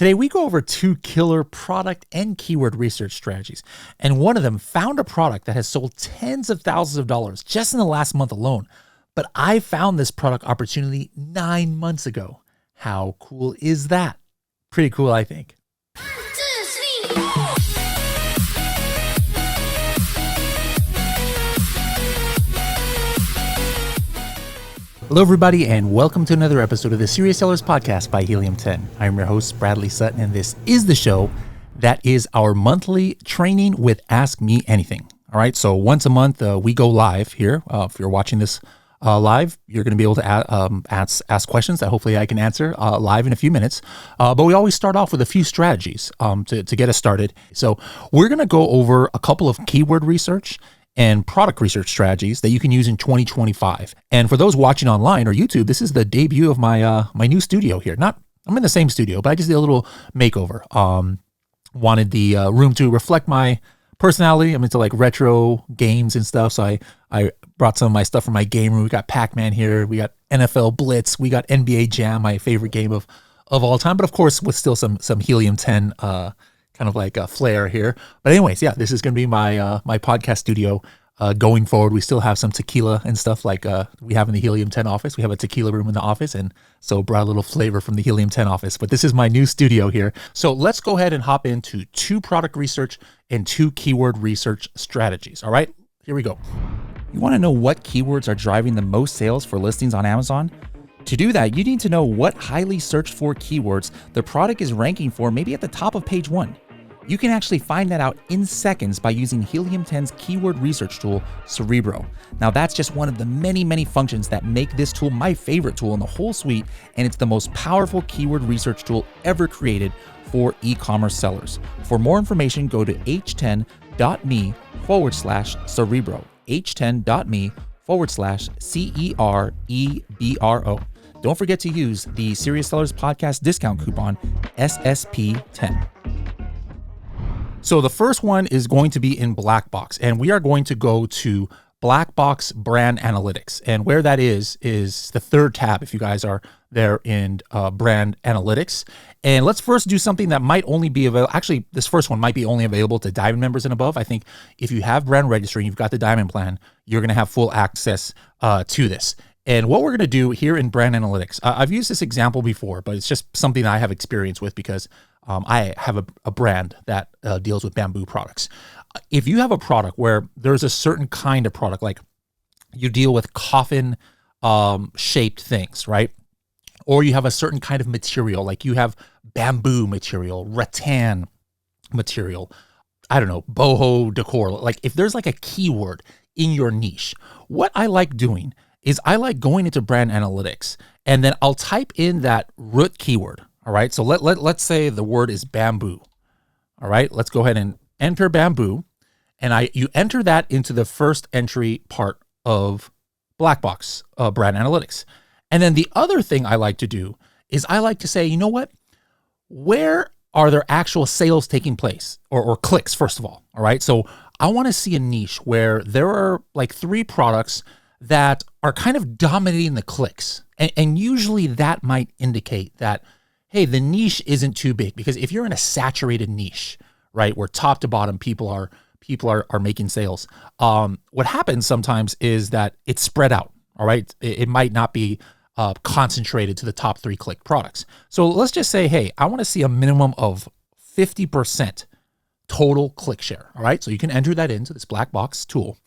Today, we go over two killer product and keyword research strategies. And one of them found a product that has sold tens of thousands of dollars just in the last month alone. But I found this product opportunity 9 months ago. How cool is that? Pretty cool, I think. Hello, everybody, and welcome to another episode of the Serious Sellers Podcast by Helium 10. I'm your host, Bradley Sutton, and this is the show that is our monthly training with Ask Me Anything. All right, so once a month, we go live here. If you're watching this live, you're going to be able to ask questions that hopefully I can answer live in a few minutes. But we always start off with a few strategies to get us started. So we're going to go over a couple of keyword research and product research strategies that you can use in 2025. And for those watching online or YouTube, this is the debut of my my new studio here. I'm in the same studio, but I just did a little makeover. Wanted the room to reflect my personality. I'm into like retro games and stuff, so I brought some of my stuff from my game room. We got Pac-Man here, we got NFL Blitz, we got NBA Jam, my favorite game of all time, but of course with still some Helium 10 kind of like a flair here. But anyways, yeah, this is going to be my my podcast studio going forward. We still have some tequila and stuff like we have in the Helium 10 office. We have a tequila room in the office, and so brought a little flavor from the Helium 10 office. But this is my new studio here. So let's go ahead and hop into two product research and two keyword research strategies. All right, here we go. You want to know what keywords are driving the most sales for listings on Amazon? To do that, you need to know what highly searched for keywords the product is ranking for, maybe at the top of page 1. You can actually find that out in seconds by using Helium 10's keyword research tool, Cerebro. Now, that's just one of the many functions that make this tool my favorite tool in the whole suite, and it's the most powerful keyword research tool ever created for e-commerce sellers. For more information, go to h10.me/Cerebro, h10.me/CEREBRO. Don't forget to use the Serious Sellers Podcast discount coupon, SSP10. So the first one is going to be in Black Box, and we are going to go to Black Box Brand Analytics. And where that is the third tab if you guys are there in Brand Analytics. And let's first do something that might only be available. Actually, this first one might be only available to Diamond members and above. I think if you have Brand Registry and you've got the Diamond plan, you're going to have full access to this. And what we're going to do here in Brand Analytics, I've used this example before, but it's just something that I have experience with because I have a brand that deals with bamboo products. If you have a product where there's a certain kind of product, like you deal with coffin shaped things, right? Or you have a certain kind of material, like you have bamboo material, rattan material, I don't know, boho decor. Like if there's like a keyword in your niche, what I like doing is I like going into Brand Analytics and then I'll type in that root keyword. All right, so let's say the word is bamboo. All right, let's go ahead and enter bamboo, and you enter that into the first entry part of Black Box Brand Analytics. And then the other thing I like to do is I like to say, you know what? Where are there actual sales taking place or clicks, first of all? All right, so I want to see a niche where there are like 3 products that are kind of dominating the clicks. And usually that might indicate that, hey, the niche isn't too big, because if you're in a saturated niche, right, where top to bottom people are making sales, what happens sometimes is that it's spread out. All right, it might not be concentrated to the top 3 click products. So let's just say, hey, I want to see a minimum of 50% total click share. All right, so you can enter that into this Black Box tool,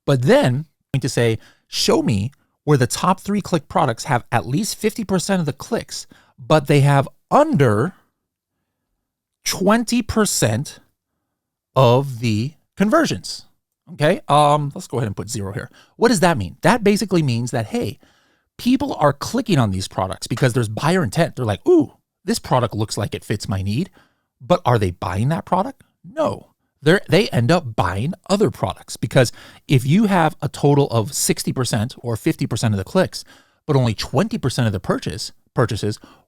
but then I'm going to say, show me where the top 3 click products have at least 50% of the clicks, but they have under 20% of the conversions. Okay, let's go ahead and put 0 here. What does that mean? That basically means that, hey, people are clicking on these products because there's buyer intent. They're like, ooh, this product looks like it fits my need, but are they buying that product? No. They end up buying other products, because if you have a total of 60% or 50% of the clicks, but only 20% of the purchases,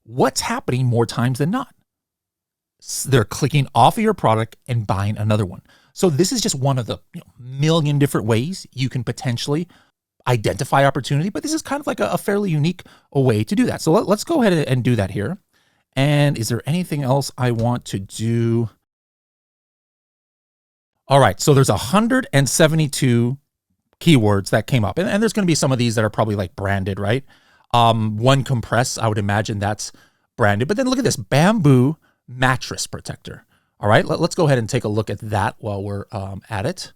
what's happening more times than not? They're clicking off of your product and buying another one. So this is just one of the million different ways you can potentially identify opportunity, but this is kind of like a fairly unique way to do that. So let's go ahead and do that here. And is there anything else I want to do? All right, so there's 172 keywords that came up. And there's going to be some of these that are probably like branded, right? One compress, I would imagine that's branded. But then look at this, bamboo mattress protector. All right, let's go ahead and take a look at that while we're at it.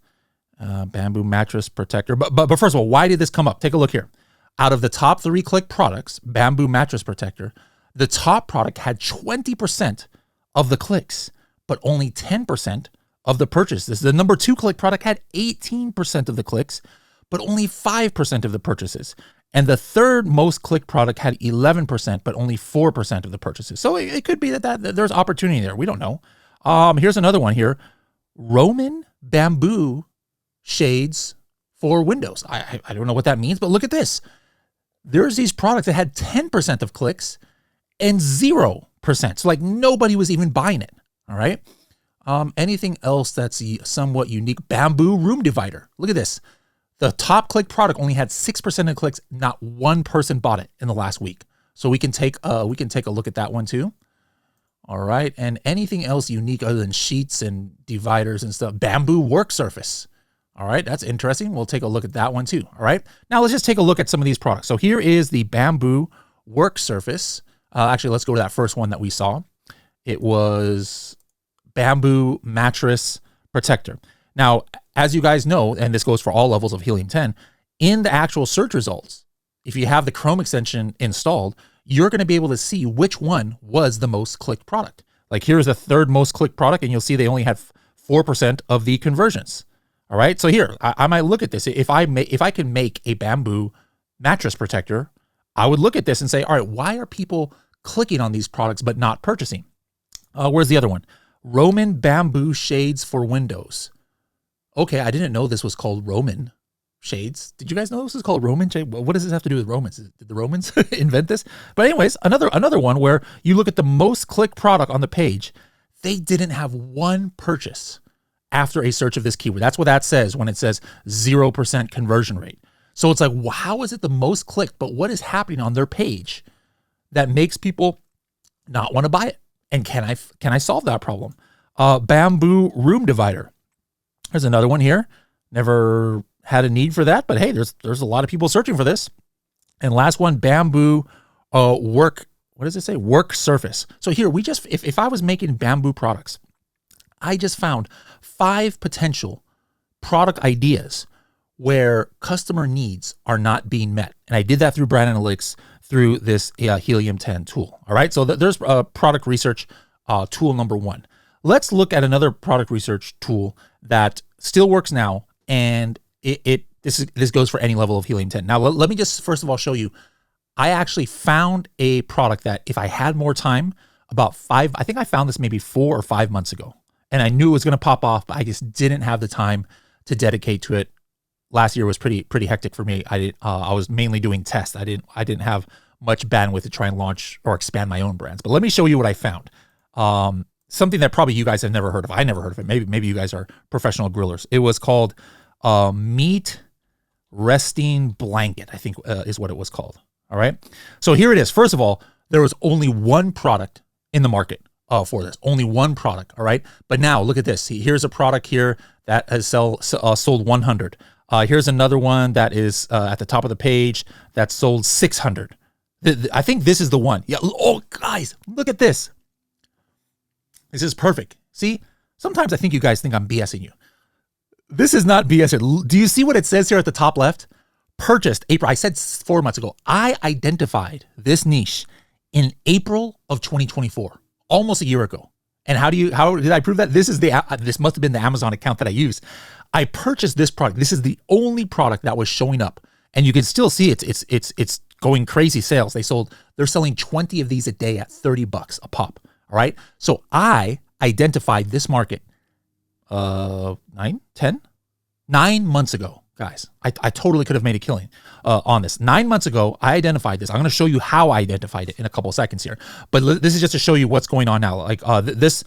Bamboo mattress protector. But first of all, why did this come up? Take a look here. Out of the top 3 click products, bamboo mattress protector, the top product had 20% of the clicks, but only 10% of the purchases. The number 2 click product had 18% of the clicks, but only 5% of the purchases. And the third most click product had 11%, but only 4% of the purchases. So it could be that there's opportunity there. We don't know. Here's another one here. Roman bamboo shades for windows. I don't know what that means, but look at this. There's these products that had 10% of clicks and 0%. So like nobody was even buying it. All right. Anything else that's somewhat unique? Bamboo room divider. Look at this. The top click product only had 6% of clicks. Not one person bought it in the last week. So we can take a look at that one too. All right. And anything else unique other than sheets and dividers and stuff? Bamboo work surface. All right. That's interesting. We'll take a look at that one too. All right. Now let's just take a look at some of these products. So here is the bamboo work surface. Actually, let's go to that first one that we saw. It was bamboo mattress protector. Now, as you guys know, and this goes for all levels of Helium 10, in the actual search results, if you have the Chrome extension installed, you're going to be able to see which one was the most clicked product. Like here's the third most clicked product, and you'll see they only had 4% of the conversions. All right. So here, I might look at this. If I can make a bamboo mattress protector, I would look at this and say, all right, why are people clicking on these products but not purchasing? Where's the other one? Roman bamboo shades for windows. Okay, I didn't know this was called Roman shades. Did you guys know this is called Roman shade? What does this have to do with Romans? Did the Romans invent this? But anyways, another one where you look at the most clicked product on the page, they didn't have one purchase after a search of this keyword. That's what that says when it says 0% conversion rate. So it's like, well, how is it the most clicked? But what is happening on their page that makes people not want to buy it? And can I solve that problem? Bamboo room divider. There's another one here. Never had a need for that, but hey, there's a lot of people searching for this. And last one, bamboo work. What does it say? Work surface. So here we just, if I was making bamboo products, I just found 5 potential product ideas where customer needs are not being met. And I did that through brand analytics through this Helium 10 tool. All right. So there's product research tool number 1. Let's look at another product research tool that still works now. And this goes for any level of Helium 10. Now, let me just first of all show you, I actually found a product that if I had more time, I think I found this maybe 4 or 5 months ago. And I knew it was going to pop off, but I just didn't have the time to dedicate to it. Last year was pretty hectic for me. I was mainly doing tests. I didn't have much bandwidth to try and launch or expand my own brands. But let me show you what I found. Something that probably you guys have never heard of. I never heard of it. Maybe you guys are professional grillers. It was called meat resting blanket, I think is what it was called. All right. So here it is. First of all, there was only one product in the market for this. Only one product. All right. But now look at this. See, here's a product here that has sold 100. Here's another one that is at the top of the page that sold 600. I think this is the one. Yeah. Oh, guys, look at this. This is perfect. See, sometimes I think you guys think I'm BSing you. This is not BS. Do you see what it says here at the top left? Purchased April. I said 4 months ago. I identified this niche in April of 2024, almost a year ago. And how did I prove that? This must have been the Amazon account that I used. I purchased this product. This is the only product that was showing up, and you can still see it's going crazy sales. They're selling 20 of these a day at $30 a pop. All right. So I identified this market 9 months ago, guys. I totally could have made a killing on this. 9 months ago, I identified this. I'm going to show you how I identified it in a couple of seconds here. But this is just to show you what's going on now. Like this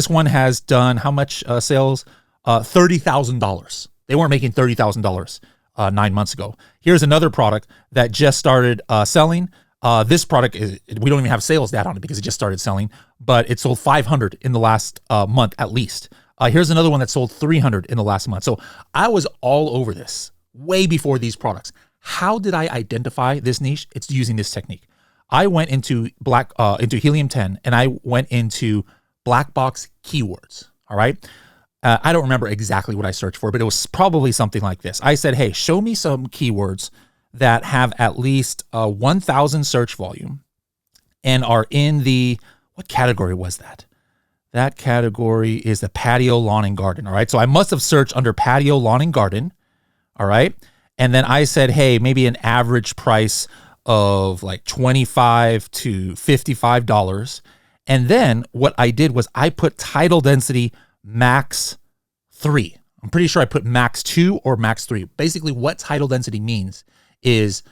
one has done how much sales? $30,000. They weren't making $30,000 9 months ago. Here's another product that just started selling. This product we don't even have sales data on it because it just started selling, but it sold 500 in the last month at least. Here's another one that sold 300 in the last month. So I was all over this way before these products. How did I identify this niche? It's using this technique. I went into Helium 10 and I went into black box keywords. All right. I don't remember exactly what I searched for, but it was probably something like this. I said, hey, show me some keywords that have at least 1,000 search volume and are in what category was that? That category is the patio, lawn, and garden. All right. So I must have searched under patio, lawn, and garden. All right. And then I said, hey, maybe an average price of like $25 to $55. And then what I did was I put title density max 3. I'm pretty sure I put max 2 or max 3. Basically, what title density means is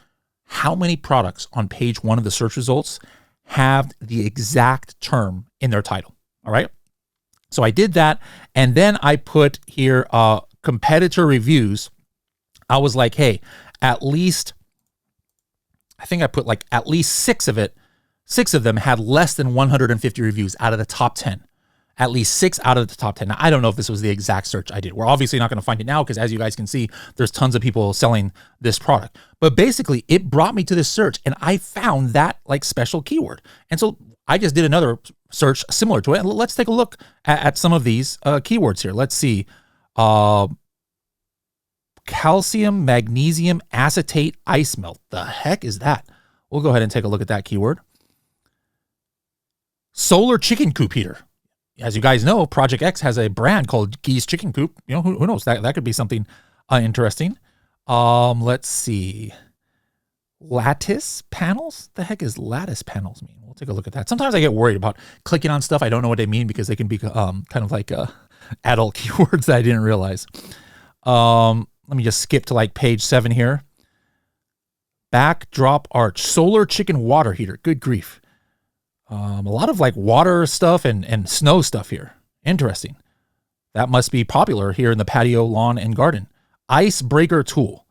how many products on page 1 of the search results have the exact term in their title. All right. So I did that. And then I put here competitor reviews. I was like, hey, at least, I think I put like at least 6 of them had less than 150 reviews out of the top 10. At least 6 out of the top 10. Now, I don't know if this was the exact search I did. We're obviously not going to find it now because as you guys can see, there's tons of people selling this product. But basically, it brought me to this search and I found that like special keyword. And so I just did another search similar to it. And let's take a look at some of these keywords here. Let's see. Calcium, magnesium, acetate, ice melt. The heck is that? We'll go ahead and take a look at that keyword. Solar chicken coop heater. As you guys know, Project X has a brand called Geese Chicken Coop. You know, who knows? That could be something interesting. Let's see. Lattice panels? The heck is lattice panels mean? We'll take a look at that. Sometimes I get worried about clicking on stuff. I don't know what they mean because they can be kind of like adult keywords that I didn't realize. Let me just skip to like page 7 here. Backdrop arch. Solar chicken water heater. Good grief. A lot of like water stuff and snow stuff here. Interesting. That must be popular here in the patio, lawn, and garden. Icebreaker tool.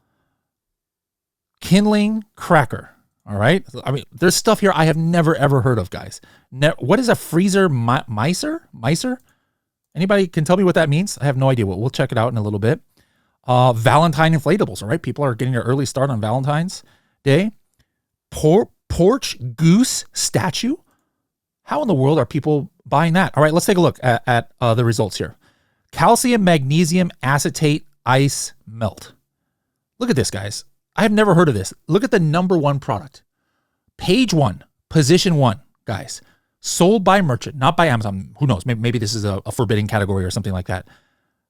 Kindling cracker. All right. I mean, there's stuff here I have never, ever heard of, guys. What is a freezer micer? Micer? Anybody can tell me what that means? I have no idea. We'll check it out in a little bit. Valentine inflatables. All right. People are getting their early start on Valentine's Day. Porch goose statue. How in the world are people buying that? All right, let's take a look at the results here. Calcium, magnesium, acetate, ice, melt. Look at this, guys. I have never heard of this. Look at the number 1 product. Page 1, position 1, guys. Sold by merchant, not by Amazon. Who knows? Maybe this is a forbidden category or something like that.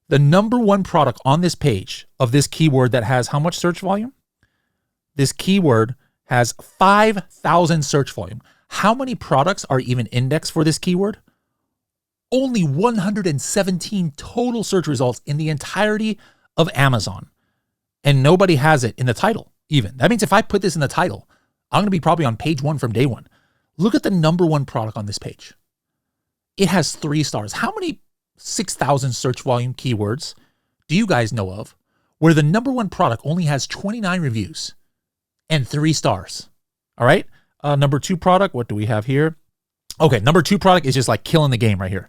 The number 1 product on this page of this keyword that has how much search volume? This keyword has 5,000 search volume. How many products are even indexed for this keyword? Only 117 total search results in the entirety of Amazon. And nobody has it in the title even. That means if I put this in the title, I'm going to be probably on page 1 from day 1. Look at the number 1 product on this page. It has 3 stars. How many 6,000 search volume keywords do you guys know of where the number 1 product only has 29 reviews and 3 stars? All right. Number 2 product, what do we have here? Okay, number 2 product is just like killing the game right here.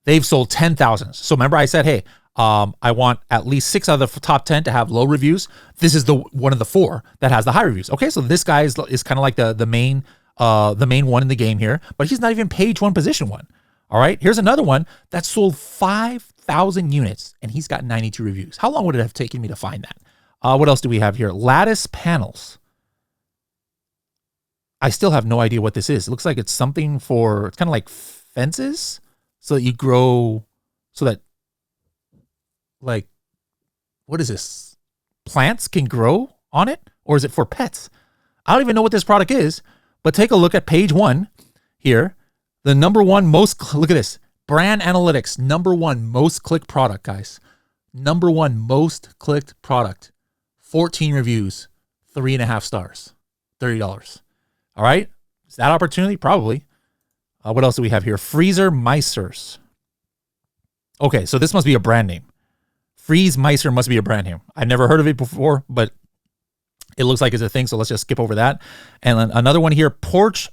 They've sold 10,000. So remember I said, hey, I want at least 6 out of the top 10 to have low reviews. This is the one of the 4 that has the high reviews. Okay, so this guy is kind of like the main one in the game here, but he's not even page 1, position 1. All right, here's another one that sold 5,000 units and he's got 92 reviews. How long would it have taken me to find that? What else do we have here? Lattice panels. I still have no idea what this is. It looks like it's something for, it's kind of like fences so that you grow, so that like, what is this? Plants can grow on it? Or is it for pets? I don't even know what this product is, but take a look at page 1 here. The number 1 most, look at this. Brand analytics, number 1 most clicked product, guys. Number 1 most clicked product. 14 reviews, 3.5 stars, $30. All right. Is that opportunity? Probably. What else do we have here? Freezer Micers. Okay, so this must be a brand name. Freeze Meiser must be a brand name. I've never heard of it before, but It looks like it's a thing, so let's just skip over that. And then another one here, porch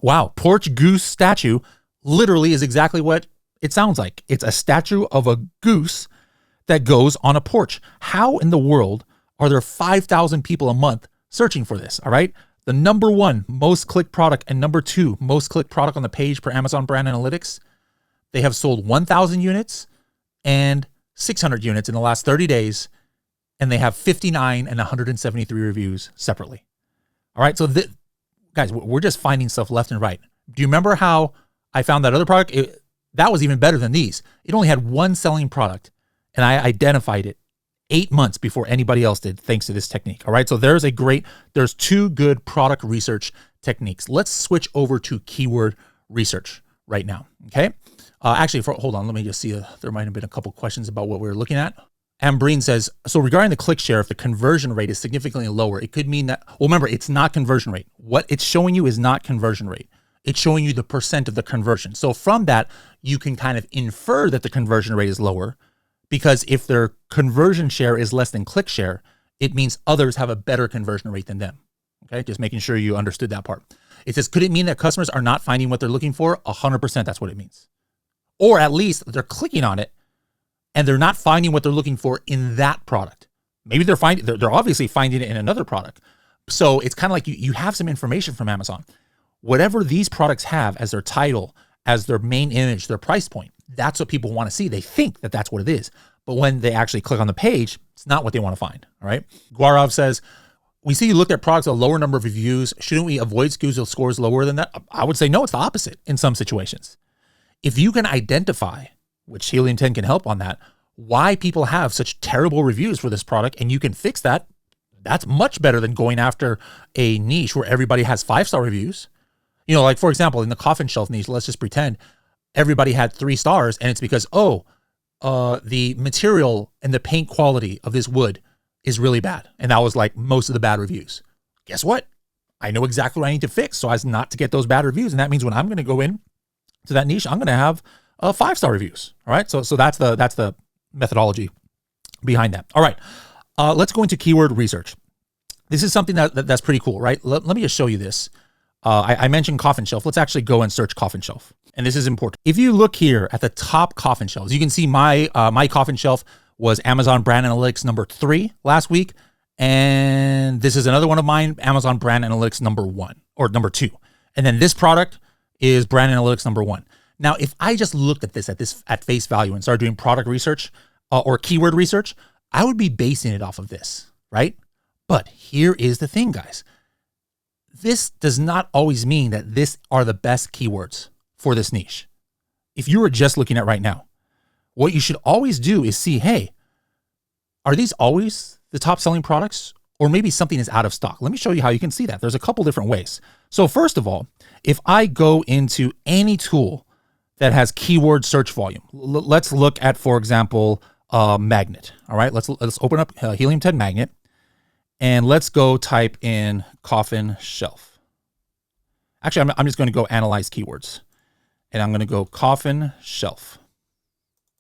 goose statue, literally is exactly what it sounds like. It's a statue of a goose that goes on a porch. How in the world are there 5,000 people a month searching for this? All right. The number one most clicked product and number two most clicked product on the page per Amazon Brand Analytics. They have sold 1,000 units and 600 units in the last 30 days. And they have 59 and 173 reviews separately. All right. So guys, we're just finding stuff left and right. Do you remember how I found that other product? That was even better than these. It only had one selling product and I identified it 8 months before anybody else did, thanks to this technique. All right. So there's two good product research techniques. Let's switch over to keyword research right now. Okay. Actually, hold on. Let me just see. There might have been a couple questions about what we were looking at. Ambreen says, so regarding the click share, if the conversion rate is significantly lower, it could mean that, well, remember, it's not conversion rate. What it's showing you is not conversion rate. It's showing you the percent of the conversion. So from that, you can kind of infer that the conversion rate is lower, because if their conversion share is less than click share, it means others have a better conversion rate than them. Okay, just making sure you understood that part. It says, could it mean that customers are not finding what they're looking for? 100%, that's what it means. Or at least they're clicking on it and they're not finding what they're looking for in that product. Maybe they're obviously finding it in another product. So it's kind of like you have some information from Amazon. Whatever these products have as their title, as their main image, their price point, that's what people want to see. They think that that's what it is. But when they actually click on the page, it's not what they want to find. All right. Guarov says, we see you looked at products with a lower number of reviews. Shouldn't we avoid SKUs with scores lower than that? I would say no, it's the opposite in some situations. If you can identify, which Helium 10 can help on that, why people have such terrible reviews for this product, and you can fix that, that's much better than going after a niche where everybody has 5-star reviews. You know, like for example, in the coffin shelf niche, let's just pretend everybody had 3 stars and it's because, the material and the paint quality of this wood is really bad. And that was like most of the bad reviews. Guess what? I know exactly what I need to fix so as not to get those bad reviews. And that means when I'm going to go in to that niche, I'm going to have 5-star reviews. All right. So that's the methodology behind that. All right. Let's go into keyword research. This is something that's pretty cool, right? Let me just show you this. I mentioned coffin shelf. Let's actually go and search coffin shelf. And this is important. If you look here at the top coffin shelves, you can see my coffin shelf was Amazon Brand Analytics number 3 last week. And this is another one of mine, Amazon Brand Analytics number 1 or number 2. And then this product is Brand Analytics number 1. Now, if I just looked at this at face value and started doing product research or keyword research, I would be basing it off of this, right? But here is the thing, guys. This does not always mean that this are the best keywords for this niche. If you were just looking at right now, what you should always do is see, hey, are these always the top selling products? Or maybe something is out of stock. Let me show you how you can see that. There's a couple different ways. So first of all, if I go into any tool that has keyword search volume, let's look at, for example, magnet. All right, let's open up Helium 10 magnet. And let's go type in coffin shelf. Actually, I'm just going to go analyze keywords. And I'm going to go coffin shelf.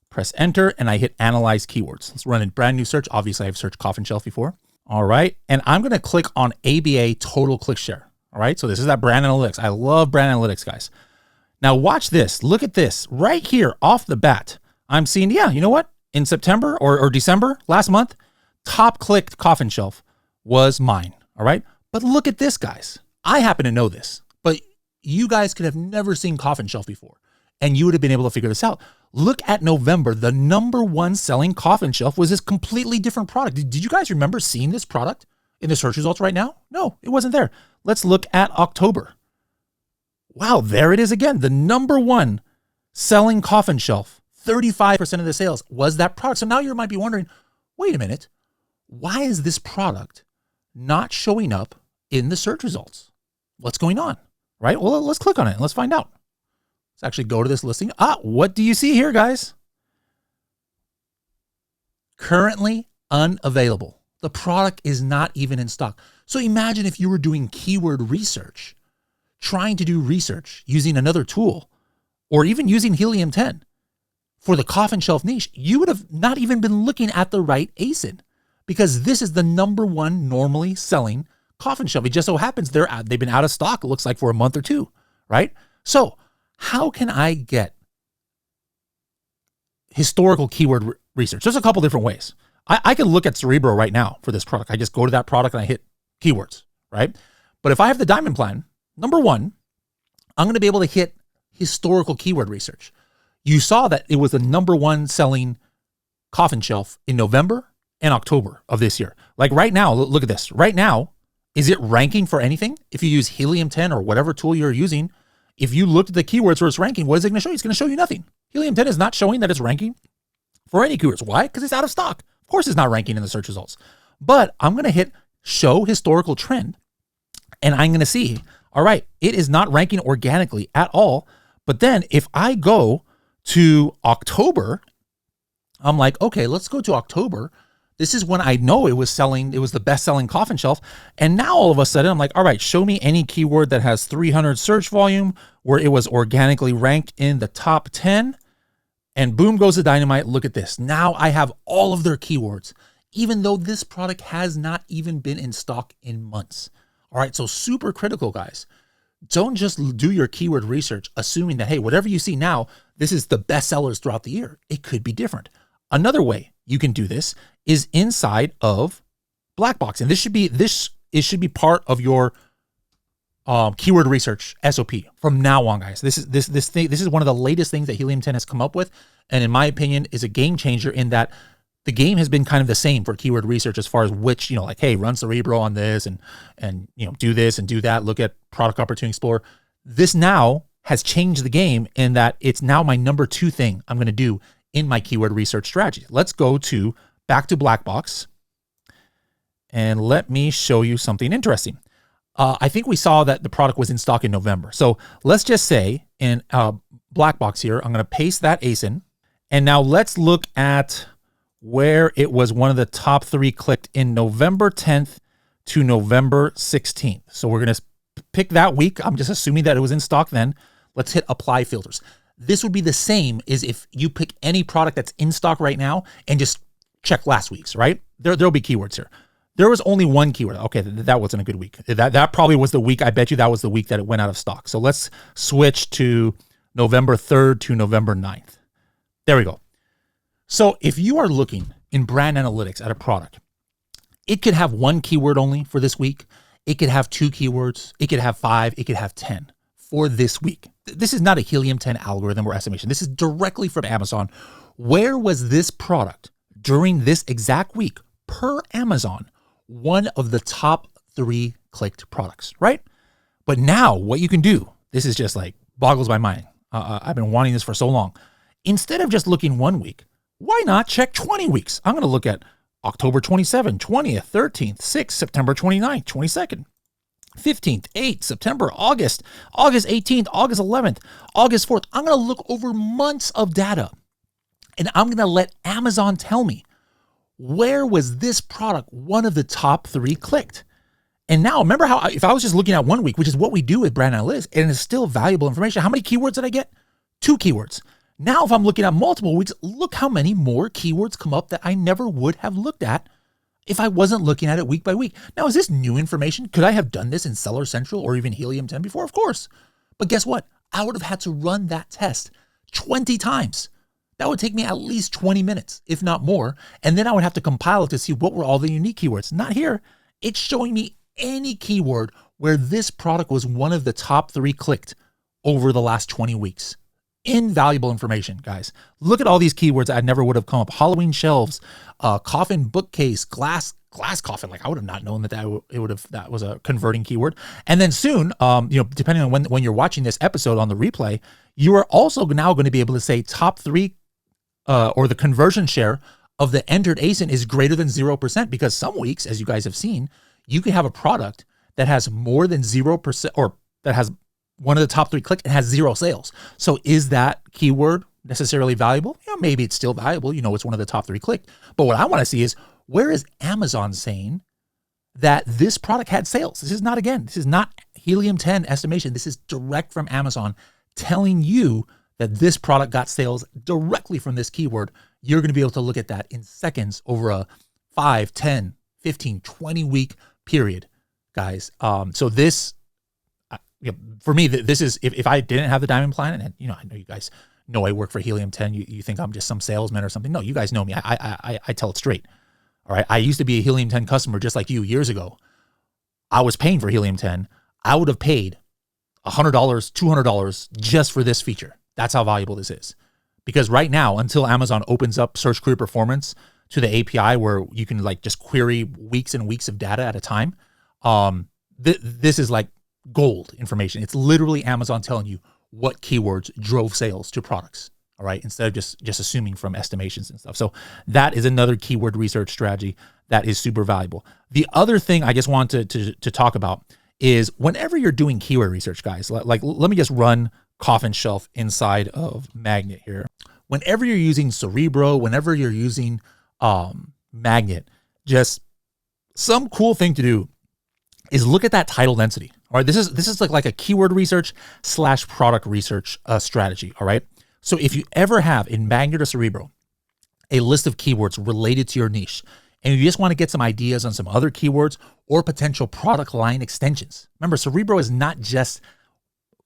Press enter and I hit analyze keywords. Let's run a brand new search. Obviously, I've searched coffin shelf before. All right. And I'm going to click on ABA total click share. All right. So this is that brand analytics. I love brand analytics, guys. Now watch this. Look at this right here off the bat. I'm seeing, yeah, you know what? In September or December last month, top clicked coffin shelf was mine. All right. But look at this, guys. I happen to know this, but you guys could have never seen coffin shelf before and you would have been able to figure this out. Look at November. The number 1 selling coffin shelf was this completely different product. Did you guys remember seeing this product in the search results right now? No, it wasn't there. Let's look at October. Wow, there it is again. The number 1 selling coffin shelf, 35% of the sales was that product. So now you might be wondering, wait a minute, why is this product not showing up in the search results? What's going on? Right? Well, let's click on it and let's find out. Let's actually go to this listing. What do you see here, guys? Currently unavailable. The product is not even in stock. So imagine if you were doing keyword research, trying to do research using another tool, or even using Helium 10 for the coffin shelf niche, you would have not even been looking at the right ASIN because this is the number one normally selling coffin shelf. It just so happens they've been out of stock, it looks like, for a month or two, right? So how can I get historical keyword research? There's a couple different ways. I can look at Cerebro right now for this product. I just go to that product and I hit keywords, right? But if I have the diamond plan, number one, I'm going to be able to hit historical keyword research. You saw that it was the number one selling coffin shelf in November and October of this year. Like right now, look at this. Right now, is it ranking for anything? If you use Helium 10 or whatever tool you're using, if you looked at the keywords where it's ranking, what is it going to show you? It's going to show you nothing. Helium 10 is not showing that it's ranking for any keywords. Why? Because it's out of stock. Of course it's not ranking in the search results. But I'm going to hit show historical trend, and I'm going to see, all right, it is not ranking organically at all. But then if I go to October, I'm like, okay, let's go to October. This is when I know it was the best selling coffin shelf. And now all of a sudden I'm like, all right, show me any keyword that has 300 search volume where it was organically ranked in the top 10. And boom goes the dynamite. Look at this. Now I have all of their keywords, even though this product has not even been in stock in months. All right, so super critical, guys. Don't just do your keyword research assuming that, hey, whatever you see now, this is the best sellers throughout the year. It could be different. Another way you can do this is inside of Black Box. And this should be part of your keyword research SOP from now on, guys. This is one of the latest things that Helium 10 has come up with, and in my opinion is a game changer in that the game has been kind of the same for keyword research as far as which, like, hey, run Cerebro on this and do this and do that, look at Product Opportunity Explorer. This now has changed the game in that it's now my number 2 thing I'm going to do in my keyword research strategy. Let's go back to Black Box and let me show you something interesting. I think we saw that the product was in stock in November. So let's just say in Black Box here, I'm going to paste that ASIN. And now let's look at where it was one of the top 3 clicked in November 10th to November 16th. So we're going to pick that week. I'm just assuming that it was in stock then. Let's hit apply filters. This would be the same as if you pick any product that's in stock right now and just check last week's, right? There'll be keywords here. There was only one keyword. Okay, that wasn't a good week. That probably was the week. I bet you that was the week that it went out of stock. So let's switch to November 3rd to November 9th. There we go. So if you are looking in brand analytics at a product, it could have one keyword only for this week. It could have 2 keywords. It could have 5. It could have 10 for this week. This is not a Helium 10 algorithm or estimation. This is directly from Amazon. Where was this product during this exact week per Amazon one of the top 3 clicked products, right? But now what you can do, this is just like boggles my mind. I've been wanting this for so long. Instead of just looking 1 week, why not check 20 weeks? I'm going to look at October 27th, 20th, 13th, 6th, September 29th, 22nd, 15th, 8th, September, August 18th, August 11th, August 4th. I'm going to look over months of data, and I'm going to let Amazon tell me, where was this product one of the top 3 clicked? And now remember how if I was just looking at 1 week, which is what we do with brand analytics, and it's still valuable information. How many keywords did I get? 2 keywords. Now, if I'm looking at multiple weeks, look how many more keywords come up that I never would have looked at if I wasn't looking at it week by week. Now, is this new information? Could I have done this in Seller Central or even Helium 10 before? Of course. But guess what? I would have had to run that test 20 times. That would take me at least 20 minutes, if not more. And then I would have to compile it to see what were all the unique keywords. Not here. It's showing me any keyword where this product was one of the top 3 clicked over the last 20 weeks. Invaluable information, guys. Look at all these keywords I never would have come up. Halloween shelves, coffin bookcase, glass coffin. Like I would have not known that was a converting keyword. And then soon, depending on when you're watching this episode on the replay, you are also now going to be able to say top 3 or the conversion share of the entered ASIN is greater than 0%, because some weeks, as you guys have seen, you can have a product that has more than 0% or that has one of the top 3 clicked and has 0 sales. So is that keyword necessarily valuable? Yeah, maybe it's still valuable. It's one of the top 3 clicked. But what I want to see is, where is Amazon saying that this product had sales? This is not Helium 10 estimation. This is direct from Amazon telling you that this product got sales directly from this keyword. You're going to be able to look at that in seconds over a 5, 10, 15, 20 week period, guys. So this, for me, this is, if I didn't have the diamond plan, and I know you guys know I work for Helium 10, you think I'm just some salesman or something. No, you guys know me. I tell it straight. All right. I used to be a Helium 10 customer just like you years ago. I was paying for Helium 10. I would have paid $100, $200 just for this feature. That's how valuable this is. Because right now, until Amazon opens up Search Query Performance to the API where you can like just query weeks and weeks of data at a time, this is like gold information. It's literally Amazon telling you what keywords drove sales to products. All right, instead of just assuming from estimations and stuff. So that is another keyword research strategy that is super valuable. The other thing I just want to talk about is whenever you're doing keyword research, guys, like let me just run Coffin Shelf inside of Magnet here. Whenever you're using Cerebro, whenever you're using Magnet, just some cool thing to do is look at that title density. All right, this is like a keyword research / product research strategy. All right. So if you ever have in Magnet or Cerebro a list of keywords related to your niche, and you just want to get some ideas on some other keywords or potential product line extensions. Remember, Cerebro is not just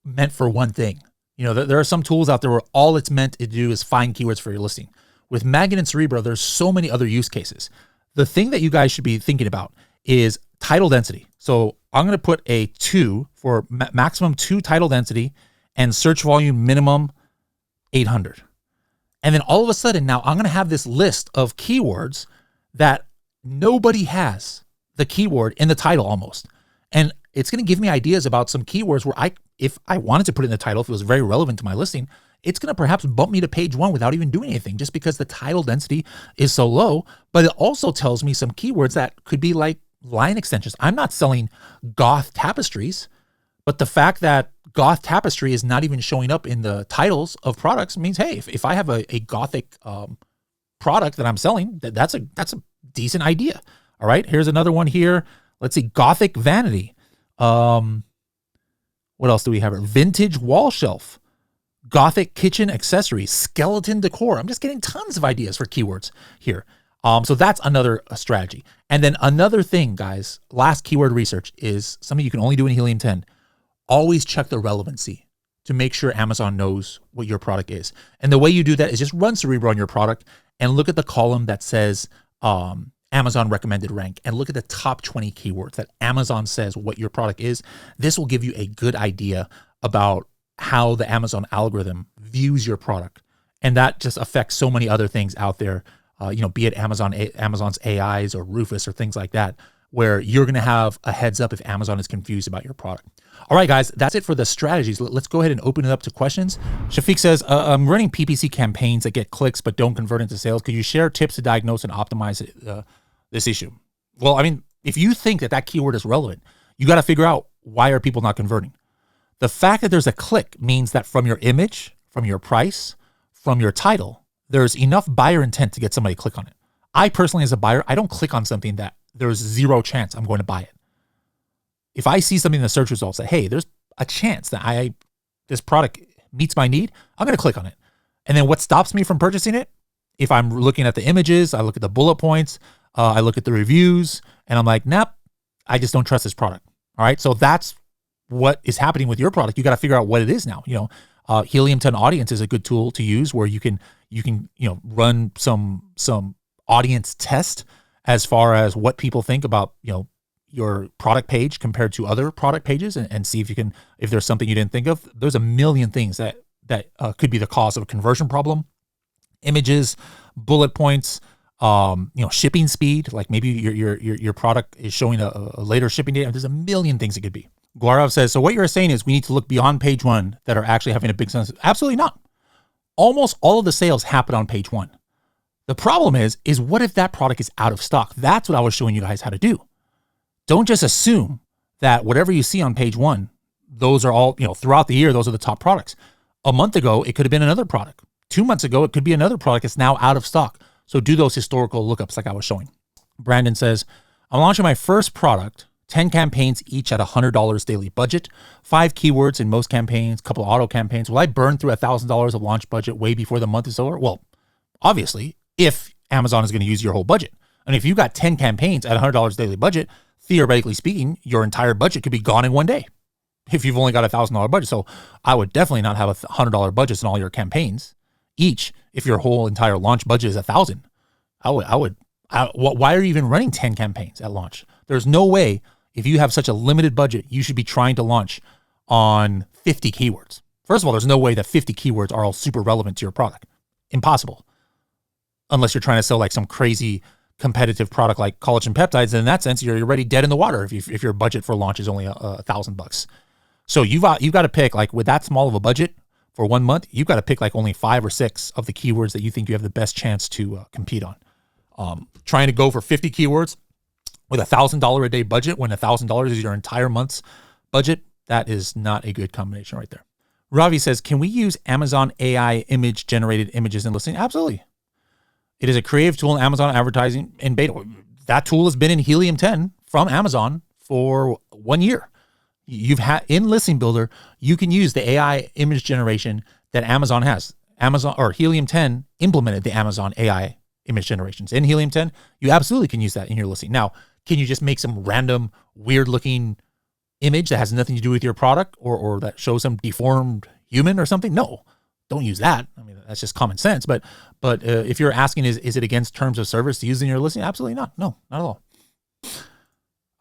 meant for one thing. There are some tools out there where all it's meant to do is find keywords for your listing. With Magnet and Cerebro, there's so many other use cases. The thing that you guys should be thinking about is title density. So I'm going to put a 2 for maximum 2 title density and search volume minimum 800. And then all of a sudden now I'm going to have this list of keywords that nobody has the keyword in the title almost. And it's going to give me ideas about some keywords where if I wanted to put it in the title, if it was very relevant to my listing, it's going to perhaps bump me to page 1 without even doing anything just because the title density is so low. But it also tells me some keywords that could be like line extensions. I'm not selling goth tapestries, but the fact that goth tapestry is not even showing up in the titles of products means, hey, if I have a gothic product that I'm selling, that's a decent idea. All right, here's another one here. Let's see, gothic vanity. What else do we have here? Vintage wall shelf, gothic kitchen accessories, skeleton decor. I'm just getting tons of ideas for keywords here. So that's another strategy. And then another thing, guys, last keyword research is something you can only do in Helium 10. Always check the relevancy to make sure Amazon knows what your product is. And the way you do that is just run Cerebro on your product and look at the column that says Amazon recommended rank and look at the top 20 keywords that Amazon says what your product is. This will give you a good idea about how the Amazon algorithm views your product. And that just affects so many other things out there, be it Amazon's AIs or Rufus or things like that, where you're going to have a heads up if Amazon is confused about your product. All right, guys, that's it for the strategies. Let's go ahead and open it up to questions. Shafiq says, I'm running PPC campaigns that get clicks but don't convert into sales. Could you share tips to diagnose and optimize this issue? Well, I mean, if you think that keyword is relevant, you got to figure out why are people not converting. The fact that there's a click means that from your image, from your price, from your title, there's enough buyer intent to get somebody to click on it. I personally, as a buyer, I don't click on something that there's zero chance I'm going to buy it. If I see something in the search results that, hey, there's a chance that this product meets my need, I'm going to click on it. And then what stops me from purchasing it? If I'm looking at the images, I look at the bullet points, I look at the reviews, and I'm like, nope, I just don't trust this product. All right. So that's what is happening with your product. You got to figure out what it is now. Helium 10 Audience is a good tool to use where you can run some audience test as far as what people think about, your product page compared to other product pages and see if there's something you didn't think of. There's a million things that could be the cause of a conversion problem. Images, bullet points, shipping speed, like maybe your product is showing a later shipping date. There's a million things it could be. Guarav says, so what you're saying is we need to look beyond page 1 that are actually having a big sense. Absolutely not. Almost all of the sales happen on page 1. The problem is what if that product is out of stock? That's what I was showing you guys how to do. Don't just assume that whatever you see on page 1, those are all, throughout the year, those are the top products. A month ago, it could have been another product. 2 months ago, it could be another product that's now out of stock. So do those historical lookups like I was showing. Brandon says, I'm launching my first product, 10 campaigns each at $100 daily budget, 5 keywords in most campaigns, couple auto campaigns. Will I burn through $1,000 of launch budget way before the month is over? Well, obviously, if Amazon is going to use your whole budget. And if you've got 10 campaigns at $100 daily budget, theoretically speaking, your entire budget could be gone in one day if you've only got $1,000 budget. So I would definitely not have $100 budgets in all your campaigns each. If your whole entire launch budget is $1,000, why are you even running 10 campaigns at launch? There's no way, if you have such a limited budget, you should be trying to launch on 50 keywords. First of all, there's no way that 50 keywords are all super relevant to your product. Impossible. Unless you're trying to sell like some crazy competitive product like collagen peptides. And in that sense, you're already dead in the water if your budget for launch is only $1,000. So you've got to pick, like, with that small of a budget for 1 month, you've got to pick like only 5 or 6 of the keywords that you think you have the best chance to compete on. Trying to go for 50 keywords with $1,000 a day budget when $1,000 is your entire month's budget, that is not a good combination right there. Ravi says, can we use Amazon AI image generated images in listing? Absolutely. It is a creative tool in Amazon advertising in beta. That tool has been in Helium 10 from Amazon for 1 year. You've had in Listing Builder, you can use the AI image generation that Amazon has. Amazon or Helium 10 implemented the Amazon AI image generations in Helium 10. You absolutely can use that in your listing. Now, can you just make some random weird looking image that has nothing to do with your product or that shows some deformed human or something? No, don't use that. I mean, that's just common sense. But if you're asking, is it against terms of service to use in your listing? Absolutely not. No, not at all.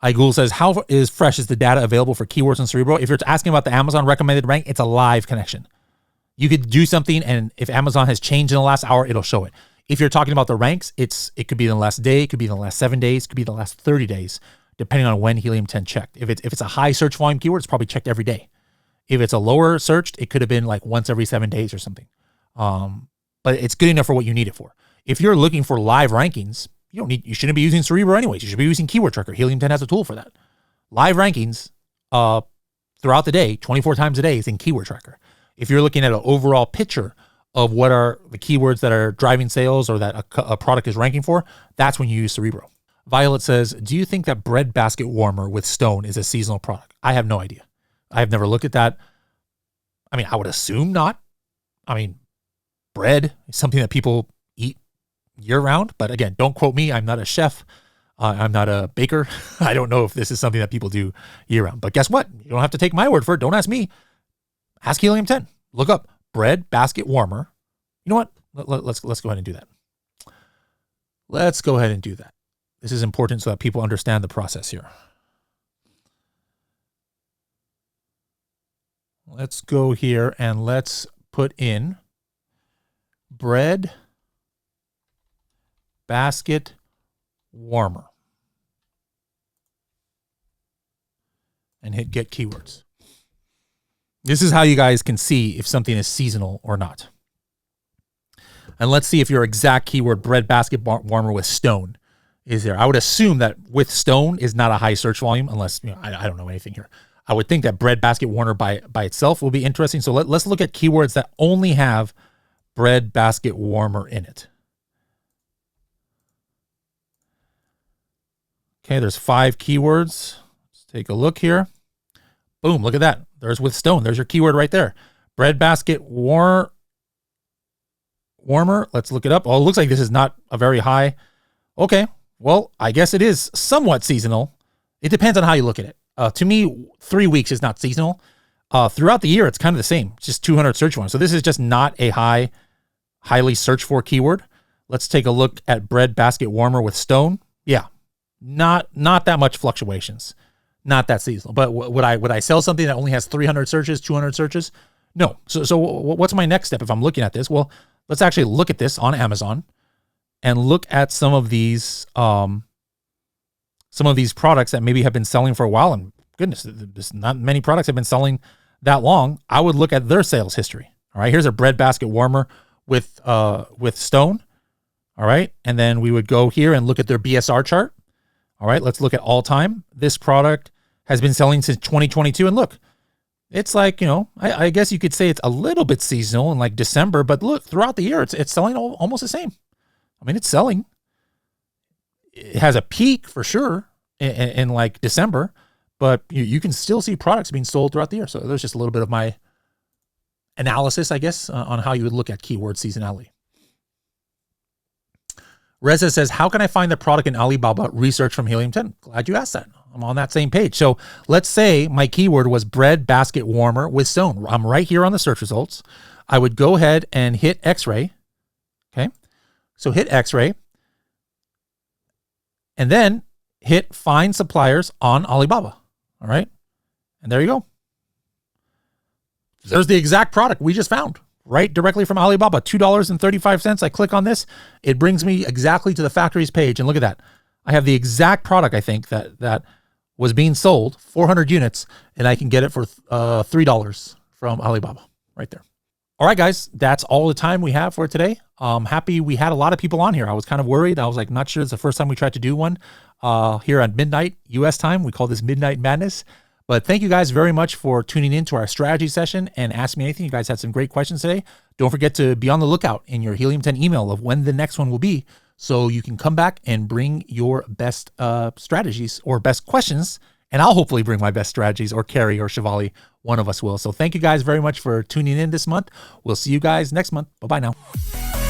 iGhoul says, how fresh is the data available for keywords in Cerebro? If you're asking about the Amazon recommended rank, it's a live connection. You could do something, and if Amazon has changed in the last hour, it'll show it. If you're talking about the ranks, it could be in the last day, it could be in the last 7 days, it could be the last 30 days, depending on when Helium 10 checked. If it's a high search volume keyword, it's probably checked every day. If it's a lower searched, it could have been like once every 7 days or something. But it's good enough for what you need it for. If you're looking for live rankings, you shouldn't be using Cerebro anyways. You should be using Keyword Tracker. Helium 10 has a tool for that. Live rankings throughout the day, 24 times a day, is in Keyword Tracker. If you're looking at an overall picture of what are the keywords that are driving sales or that a product is ranking for, that's when you use Cerebro. Violet says, do you think that bread basket warmer with stone is a seasonal product? I have no idea. I have never looked at that. I mean, I would assume not. I mean, bread is something that people eat year round, but again, don't quote me. I'm not a chef. I'm not a baker. I don't know if this is something that people do year round, but guess what? You don't have to take my word for it. Don't ask me. Ask Helium 10. Look up bread basket warmer. You know what? Let's go ahead and do that. Let's go ahead and do that. This is important so that people understand the process here. Let's go here and let's put in bread basket warmer and hit get keywords. This is how you guys can see if something is seasonal or not. And let's see if your exact keyword bread basket warmer with stone is there. I would assume that with stone is not a high search volume unless, I don't know anything here. I would think that bread basket warmer by itself will be interesting. So let's look at keywords that only have bread basket warmer in it. Okay, there's 5 keywords. Let's take a look here. Boom, look at that. There's with stone. There's your keyword right there. Bread basket warmer. Let's look it up. Oh, it looks like this is not a very high. Okay, well, I guess it is somewhat seasonal. It depends on how you look at it. To me, 3 weeks is not seasonal. Throughout the year, it's kind of the same. It's just 200 search volume. So this is just not a highly searched for keyword. Let's take a look at bread basket warmer with stone. Yeah, not that much fluctuations. Not that seasonal. But would I sell something that only has 300 searches, 200 searches? No. So what's my next step if I'm looking at this? Well, let's actually look at this on Amazon and look at some of these products that maybe have been selling for a while. And goodness, there's not many products have been selling that long. I would look at their sales history. All right, here's a bread basket warmer with stone. All right, and then we would go here and look at their BSR chart. All right, let's look at all time. This product has been selling since 2022. And look, it's like, I guess you could say it's a little bit seasonal in like December, but look, throughout the year, it's selling almost the same. I mean, it's selling. It has a peak for sure in like December, but you can still see products being sold throughout the year. So there's just a little bit of my analysis, I guess, on how you would look at keyword seasonality. Reza says, how can I find the product in Alibaba research from Helium 10? Glad you asked that. I'm on that same page. So let's say my keyword was bread basket warmer with stone. I'm right here on the search results. I would go ahead and hit X-ray. Okay. So hit X-ray and then hit find suppliers on Alibaba. All right. And there you go. There's the exact product we just found right directly from Alibaba, $2.35. I click on this. It brings me exactly to the factory's page. And look at that. I have the exact product, I think, that was being sold, 400 units, and I can get it for $3 from Alibaba right there. All right, guys, that's all the time we have for today. Happy we had a lot of people on here. I was kind of worried. I was like, not sure. It's the first time we tried to do one here at midnight U.S. time. We call this Midnight Madness. But thank you guys very much for tuning in to our strategy session and Ask Me Anything. You guys had some great questions today. Don't forget to be on the lookout in your Helium 10 email of when the next one will be, so you can come back and bring your best strategies or best questions. And I'll hopefully bring my best strategies, or Carrie or Shivali, one of us will. So thank you guys very much for tuning in this month. We'll see you guys next month. Bye-bye now.